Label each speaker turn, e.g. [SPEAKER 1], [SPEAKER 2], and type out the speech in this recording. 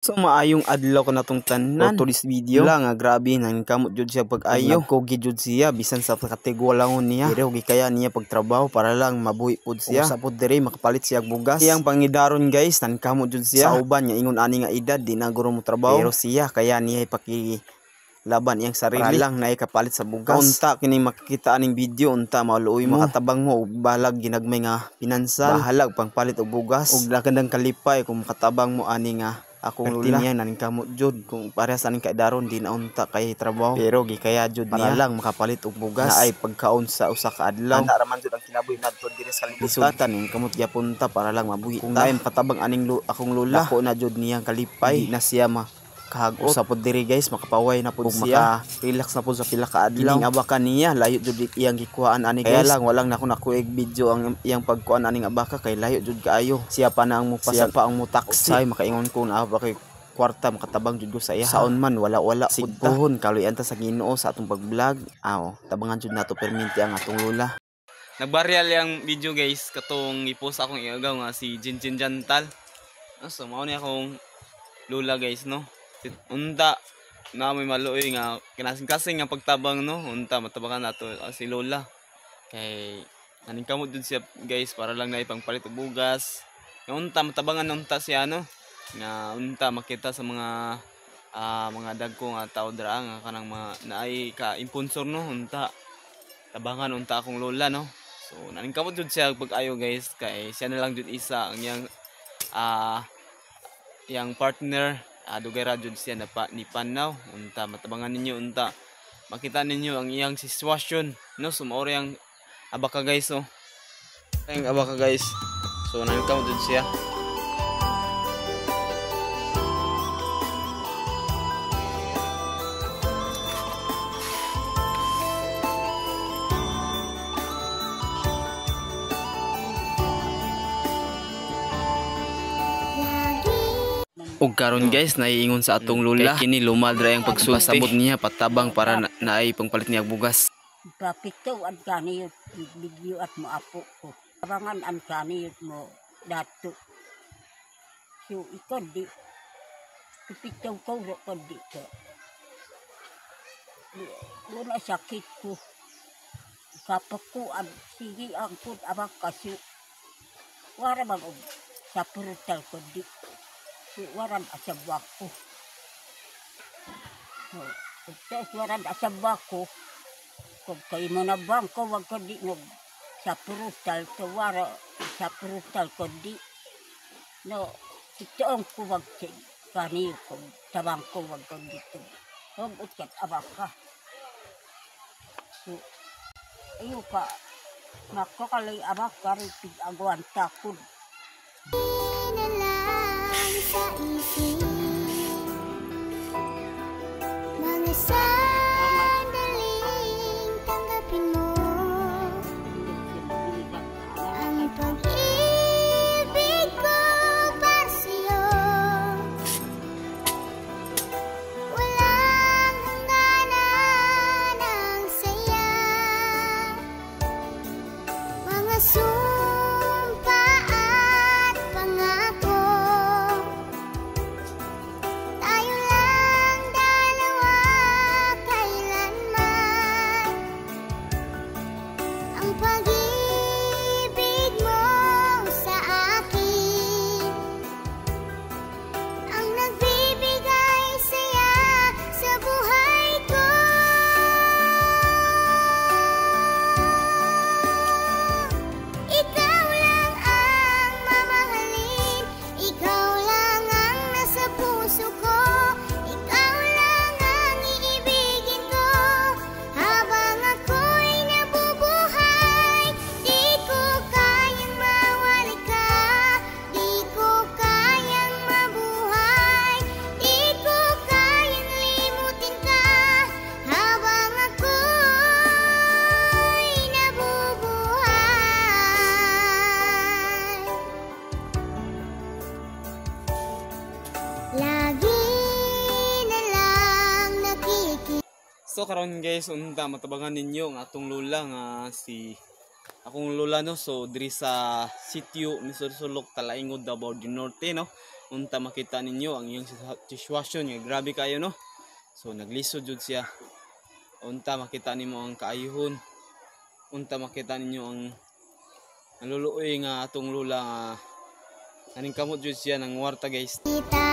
[SPEAKER 1] So maayong adlaw ko natong tanan to this video lang nga grabe nang kamot jud siya pag-ayo ko gid siya bisan sa katigwalangon niya pero gikaya niya pagtrabaho para lang mabuhi pud siya sa pud diri makapalit siya bugas iyang pangidaron guys nan kamot jud siya sa uban nga ingon ani nga edad di na guro mo trabaho pero siya kaya niya ipaki laban iyang sarili para lang na ikapalit sa bugas. Unta kining makikita aning video unta maluoy makatabang mo og balag ginagmay nga pinansal bahalag pangpalit og bugas ug lakandang kalipay kung makatabang mo ani nga akong lula niya naning kamot jud kung parehas aning kaidaron di na unta kay trabaho pero gikaya jud niya para lang makapalit og bugas na ay pagkaon sa usa ka adlaw ana raman jud ang kinabuhi nadto diri sa libutan ning kamot gyapon ta para lang mabuhi kung dayon katabang aning akong lula ako na jud niyang kalipay di na siya kahagot sa pud diri guys makapaway na pud siya relax na pud sa pila ka adlaw ining abaka niya layo jud iyang gikuhaan ani guys kaya lang walang nako nakuig video ang iyang pagkuan aning abaka kay layo jud kaayo siya pa na ang mupasa pa ang mutaksi ay makaingon ko na abaka kwarta makatabang jud ko sa iya saon man wala sigpuhon kaluyan ta sa Ginoo sa atong pag-vlog tabangan jud nato perminti ang atong lula. Nagbaryal yang video guys katong i-post akong iagaw nga si Jinjin Jantal so mao ni akong lula guys no. Unta na may maluoy nga kinasing-kasing nga pagtabang no unta matabangan nato si lola kay naning kamot jud siya guys para lang na ipangpalit og bugas nga unta matabangan unta siya no nga unta makita sa mga dagko nga tao dira nga kanang mga naay ka imponsor no unta tabangan unta akong lola no so naning kamot jud siya pag-ayo guys kay siya na lang jud isa ang yang partner dugay ra jud siya ni panaw unta matabangan ninyo unta makita ninyo ang iyang sitwasyon no sumaori ang abaka guys oh ang abaka guys so nangkamot jud siya. Ug karon guys naiingon sa atong lula kini lumadra ang pagsulti niya patabang para naay pangpalit niya bugas.
[SPEAKER 2] Papito at kani video at mo apo ko. Tabangan ang kani mo dato. So ikaw di pipitaw ko ko di ko. Wala sakit ko. Kapakuan sige ang pud abang kasu. Wara bang sa purutal ko di. Waran asabak ko. Waran asabak ko. Kung kayo mo na bangko, wag ko di mo sa purutal. So wara sa purutal ko di. No, ito ang kuwag kaniyo ko. Tabang ko wag ko dito. Huwag ukat abaka. So, iyo ka. Nakakalay abaka rin pig-aguan takod. Sa isip mga sandaling tanggapin mo ang pag-ibig ko para sa'yo walang hangganan ang saya mga
[SPEAKER 1] So karon guys unta matabangan ninyo ang atong lula nga si akong lula no so diri sa sitio ni Sursulok Talaingod Davao del Norte no unta makita ninyo ang iyang sitwasyon nga grabe kayo no. So naglisod jud siya. Unta makita nimo ang kaayuhon. Unta makita ninyo ang naluluoy nga atong lula nga aning kamot jud siya nang warta guys.
[SPEAKER 3] Kita